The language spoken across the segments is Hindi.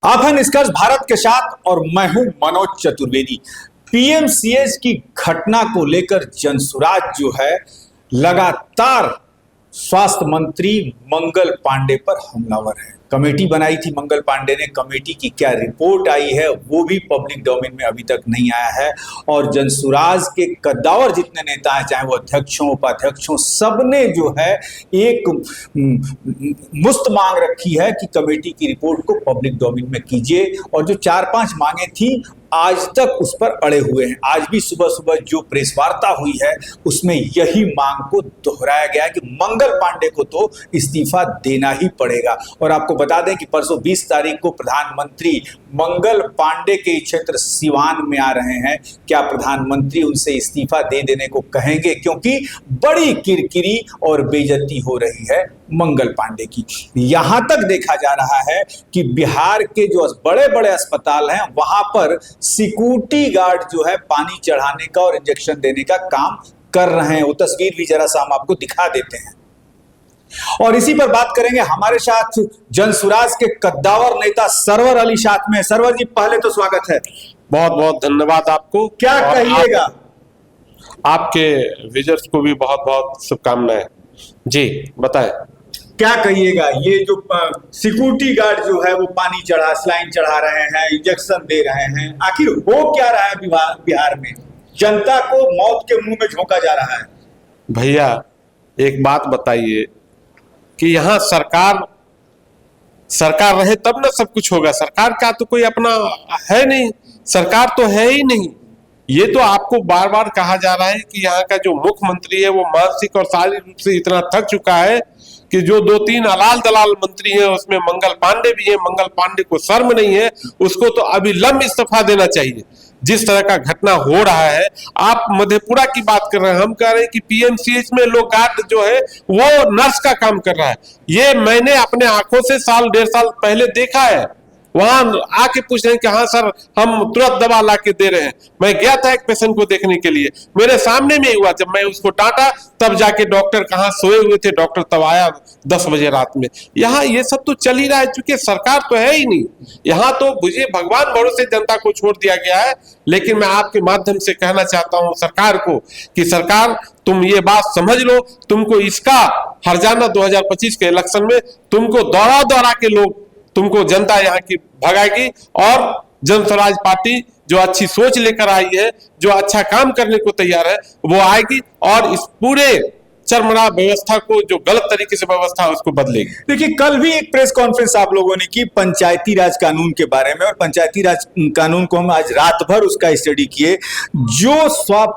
आप हैं निष्कर्ष भारत के साथ और मैं हूं मनोज चतुर्वेदी। पीएमसीएच की घटना को लेकर जनसुराज जो है लगातार स्वास्थ्य मंत्री मंगल पांडे पर हमलावर है। कमेटी बनाई थी मंगल पांडे ने, कमेटी की क्या रिपोर्ट आई है वो भी पब्लिक डोमेन में अभी तक नहीं आया है। और जनसुराज के कद्दावर जितने नेता हैं, चाहे वो अध्यक्षों उपाध्यक्षों, सबने जो है एक मुश्त मांग रखी है कि कमेटी की रिपोर्ट को पब्लिक डोमेन में कीजिए। और जो 4-5 मांगे थी आज तक उस पर अड़े हुए हैं। आज भी सुबह सुबह जो प्रेस वार्ता हुई है उसमें यही मांग को दोहराया गया कि मंगल पांडे को तो इस्तीफा देना ही पड़ेगा। और आपको बता दें कि परसों 20 तारीख को प्रधानमंत्री मंगल पांडे के क्षेत्र सिवान में आ रहे हैं। क्या प्रधानमंत्री उनसे इस्तीफा दे देने को कहेंगे? क्योंकि बड़ी किरकिरी और बेइज्जती हो रही है मंगल पांडे की। यहां तक देखा जा रहा है कि बिहार के जो बड़े बड़े अस्पताल हैं वहां पर सिक्योरिटी गार्ड जो है पानी चढ़ाने का और इंजेक्शन देने का काम कर रहे हैं। वो तस्वीर भी जरा सा हम आपको दिखा देते हैं। और इसी पर बात करेंगे। हमारे साथ जनसुराज के कद्दावर नेता सरवर अली साथ में। सरवर जी, पहले तो स्वागत है। बहुत बहुत धन्यवाद आपको। क्या कहिएगा? आपके विजर्स को भी बहुत बहुत शुभकामनाएं। जी बताएं। क्या कहिएगा? ये जो सिक्योरिटी गार्ड जो है वो पानी चढ़ा, स्लाइन चढ़ा रहे हैं, इंजेक्शन दे रहे हैं, आखिर हो क्या रहा है बिहार में? जनता को मौत के मुंह में झोंका जा रहा है। भैया एक बात बताइए कि यहाँ सरकार रहे तब ना सब कुछ होगा। सरकार का तो कोई अपना है नहीं, सरकार तो है ही नहीं। ये तो आपको बार बार कहा जा रहा है कि यहाँ का जो मुख्यमंत्री है वो मानसिक और शारीरिक रूप से इतना थक चुका है कि जो 2-3 अलाल दलाल मंत्री हैं उसमें मंगल पांडे भी है, मंगल पांडे को शर्म नहीं है, उसको तो अविलंब इस्तीफा देना चाहिए। जिस तरह का घटना हो रहा है, आप मधेपुरा की बात कर रहे हैं, हम कह रहे हैं कि पीएमसीएच में लोग गार्ड जो है वो नर्स का काम कर रहा है। ये मैंने अपने आंखों से 1-1.5 साल पहले देखा है। वहां आके पूछ रहे हैं कि हाँ सर हम तुरंत दवा ला के दे रहे हैं। मैं गया था एक पेशेंट को देखने के लिए, मेरे सामने में हुआ। जब मैं उसको डांटा तब जाके डॉक्टर कहाँ सोए हुए थे, डॉक्टर तब आया 10 बजे रात में। यहाँ ये सब तो चल ही रहा है, चूंकि सरकार तो है ही नहीं। यहाँ तो मुझे भगवान भरोसे जनता को छोड़ दिया गया है। लेकिन मैं आपके माध्यम से कहना चाहता हूँ सरकार को कि सरकार तुम ये बात समझ लो, तुमको इसका हर्जाना 2025 के इलेक्शन में तुमको दौड़ा दौड़ा के लोग तुमको जनता यहाँ की भगाएगी। और जनसुराज पार्टी जो अच्छी सोच लेकर आई है, जो अच्छा काम करने को तैयार है, वो आएगी और इस पूरे चरमरा व्यवस्था को, जो गलत तरीके से व्यवस्था है, उसको बदलेगी। देखिए, कल भी एक प्रेस कॉन्फ्रेंस आप लोगों ने की पंचायती राज कानून के बारे में, और पंचायती राज कानून को हम आज रात भर उसका स्टडी किए। जो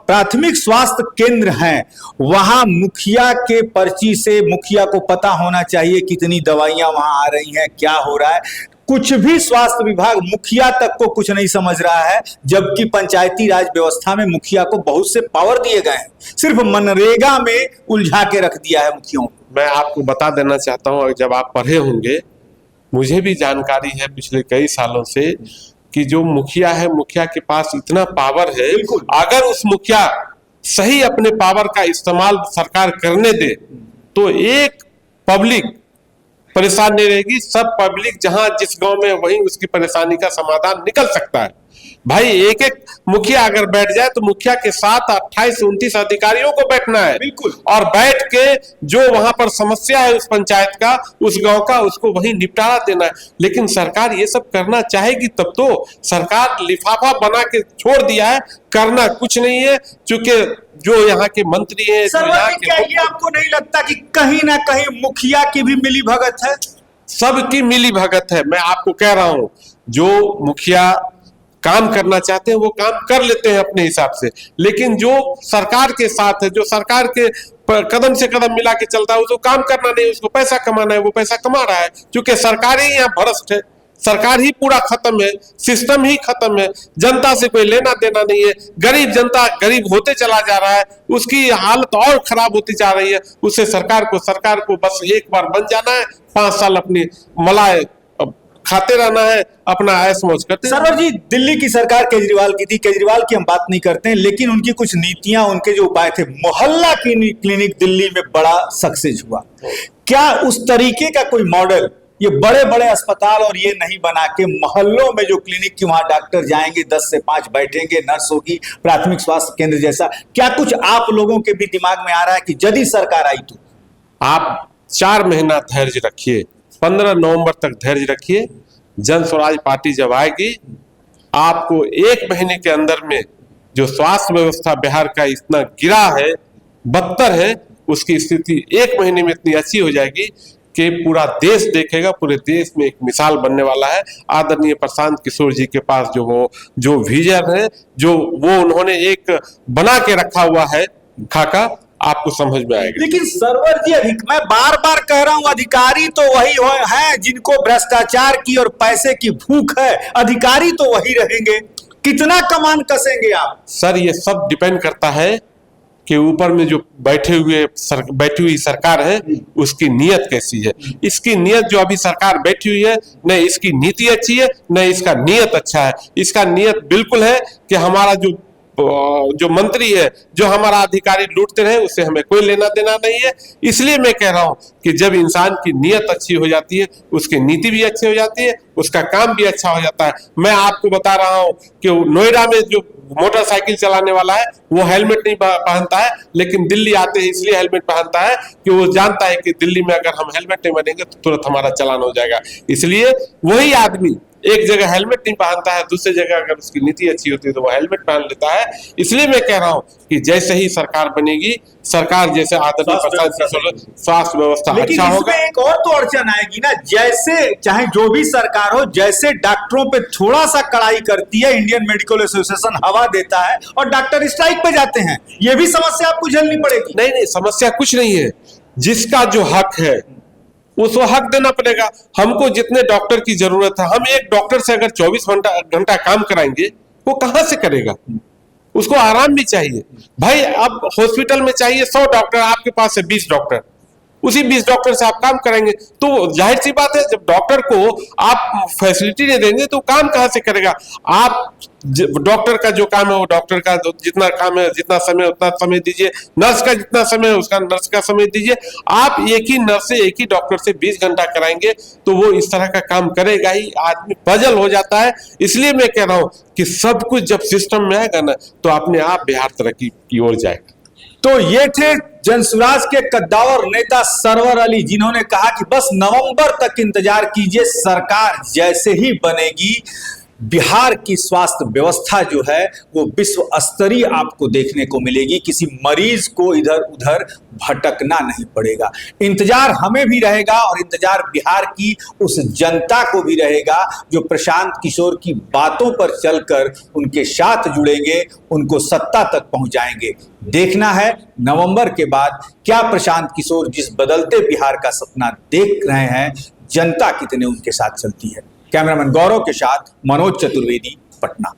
प्राथमिक स्वास्थ्य केंद्र हैं वहां मुखिया के पर्ची से मुखिया को पता होना चाहिए कितनी दवाइयां वहां आ रही हैं, क्या हो रहा है। कुछ भी स्वास्थ्य विभाग मुखिया तक को कुछ नहीं समझ रहा है, जबकि पंचायती राज व्यवस्था में मुखिया को बहुत से पावर दिए गए हैं। सिर्फ मनरेगा में उलझा के रख दिया है मुखियों को। मैं आपको बता देना चाहता हूं, जब आप पढ़े होंगे, मुझे भी जानकारी है पिछले कई सालों से कि जो मुखिया है, मुखिया के पास इतना पावर है, अगर उस मुखिया सही अपने पावर का इस्तेमाल सरकार करने दे तो एक पब्लिक परेशान नहीं रहेगी। सब पब्लिक जहां जिस गांव में वहीं उसकी परेशानी का समाधान निकल सकता है। भाई एक एक मुखिया अगर बैठ जाए तो मुखिया के साथ 28-29 अधिकारियों को बैठना है, बिल्कुल, और बैठ के जो वहां पर समस्या है उस पंचायत का, उस गांव का, उसको वहीं निपटारा देना है। लेकिन सरकार ये सब करना चाहेगी तब तो। सरकार लिफाफा बना के छोड़ दिया है, करना कुछ नहीं है। चूंकि जो यहाँ के मंत्री हैं, क्या ये आपको नहीं लगता कि कहीं ना कहीं मुखिया की भी मिली भगत है? सबकी मिली भगत है। मैं आपको कह रहा हूं, जो मुखिया काम करना चाहते हैं वो काम कर लेते हैं अपने हिसाब से, लेकिन जो सरकार के साथ है, जो सरकार के कदम से कदम मिला के चलता है, उसको काम करना नहीं, उसको पैसा कमाना है, वो पैसा कमा रहा है। क्योंकि सरकार ही यहाँ भ्रष्ट है, सरकार ही पूरा खत्म है, सिस्टम ही खत्म है, जनता से कोई लेना देना नहीं है। गरीब जनता गरीब होते चला जा रहा है, उसकी हालत और खराब होती जा रही है। उससे सरकार को बस एक बार बन जाना है, 5 साल अपनी मलाई खाते रहना है, अपना ऐश मौज करते। सरवर जी, दिल्ली की सरकार केजरीवाल की थी, केजरीवाल की हम बात नहीं करते हैं, लेकिन उनकी कुछ नीतियां, उनके जो उपाय थे, मोहल्ला क्लिनिक दिल्ली में बड़ा सक्सेस हुआ। क्या उस तरीके का कोई मॉडल ये बड़े बड़े अस्पताल और ये नहीं बना के मोहल्लों में जो क्लिनिक की वहां डॉक्टर जाएंगे, 10 से 5 बैठेंगे, नर्स होगी, प्राथमिक स्वास्थ्य केंद्र जैसा, क्या कुछ आप लोगों के भी दिमाग में आ रहा है कि यदि सरकार आई तो? आप 4 महीना धैर्य रखिए, 15 नवंबर तक धैर्य रखिए। जन स्वराज पार्टी जब आएगी, आपको 1 महीने के अंदर में जो स्वास्थ्य व्यवस्था बिहार का इतना गिरा है, बदतर है, उसकी स्थिति 1 महीने में इतनी अच्छी हो जाएगी कि पूरा देश देखेगा। पूरे देश में एक मिसाल बनने वाला है। आदरणीय प्रशांत किशोर जी के पास जो विजन है, जो वो उन्होंने एक बना के रखा हुआ है खाका, आपको समझ में आएगा। लेकिन सरवर जी, मैं बार बार कह रहा हूं, अधिकारी तो वही हैं जिनको भ्रष्टाचार की और पैसे की भूख है। अधिकारी तो वही रहेंगे, कितना कमान कसेंगे आप? सर, ये सब डिपेंड करता है कि ऊपर में जो बैठी हुई सरकार है, उसकी नीयत कैसी है। इसकी नीयत, जो अभी सरकार बैठी हुई है, न इसकी नीति अच्छी है, न इसका नीयत अच्छा है। इसका नीयत बिल्कुल है कि हमारा जो मंत्री है, जो हमारा अधिकारी लूटते रहे, उससे हमें कोई लेना देना नहीं है। इसलिए मैं कह रहा हूं कि जब इंसान की नीयत अच्छी हो जाती है, उसकी नीति भी अच्छी हो जाती है, उसका काम भी अच्छा हो जाता है। मैं आपको बता रहा हूं कि नोएडा में जो मोटरसाइकिल चलाने वाला है, वो हेलमेट नहीं पहनता है, लेकिन दिल्ली आते ही इसलिए हेलमेट पहनता है कि वो जानता है कि दिल्ली में अगर हम हेलमेट नहीं पहनेंगे तो तुरंत हमारा चालान हो जाएगा। इसलिए वही आदमी एक जगह हेलमेट नहीं पहनता है, दूसरी जगह अगर उसकी नीति अच्छी होती है तो वो हेलमेट पहन लेता है। इसलिए मैं कह रहा हूं कि जैसे ही सरकार बनेगी, सरकार जैसे आदरणीय प्रशांत किशोर, स्वास्थ्य व्यवस्था अच्छा होगा। एक और तो अड़चन आएगी ना, जैसे चाहे जो भी सरकार हो, जैसे डॉक्टरों पे थोड़ा सा कड़ाई करती है, इंडियन मेडिकल एसोसिएशन हवा देता है और डॉक्टर स्ट्राइक पे जाते हैं, ये भी समस्या आपको झेलनी पड़ेगी। नहीं, समस्या कुछ नहीं है। जिसका जो हक है उसको हक देना पड़ेगा। हमको जितने डॉक्टर की जरूरत है, हम एक डॉक्टर से अगर 24 घंटा काम कराएंगे, वो कहां से करेगा? उसको आराम भी चाहिए भाई। अब हॉस्पिटल में चाहिए 100 डॉक्टर, आपके पास है 20 डॉक्टर, उसी 20 डॉक्टर से आप काम कराएंगे तो जाहिर सी बात है, जब डॉक्टर को आप फैसिलिटी नहीं देंगे तो काम कहां से करेगा? आप डॉक्टर का जो काम है, वो डॉक्टर का जितना काम है, जितना समय उतना समय दीजिए। नर्स का जितना समय है, उसका नर्स का समय दीजिए। आप एक ही नर्स से, एक ही डॉक्टर से 20 घंटा कराएंगे तो वो इस तरह का काम करेगा ही। आदमी पजल हो जाता है। इसलिए मैं कह रहा हूं कि सब कुछ जब सिस्टम में आएगा ना, तो अपने आप बिहार तरक्की की ओर जाएगा। तो ये थे जनसुराज के कद्दावर नेता सरवर अली, जिन्होंने कहा कि बस नवंबर तक इंतजार कीजिए, सरकार जैसे ही बनेगी, बिहार की स्वास्थ्य व्यवस्था जो है वो विश्व स्तरीय आपको देखने को मिलेगी। किसी मरीज को इधर उधर भटकना नहीं पड़ेगा। इंतजार हमें भी रहेगा और इंतजार बिहार की उस जनता को भी रहेगा जो प्रशांत किशोर की बातों पर चलकर उनके साथ जुड़ेंगे, उनको सत्ता तक पहुंचाएंगे। देखना है नवंबर के बाद क्या प्रशांत किशोर जिस बदलते बिहार का सपना देख रहे हैं, जनता कितने उनके साथ चलती है। कैमरामैन गौरव के साथ मनोज चतुर्वेदी, पटना।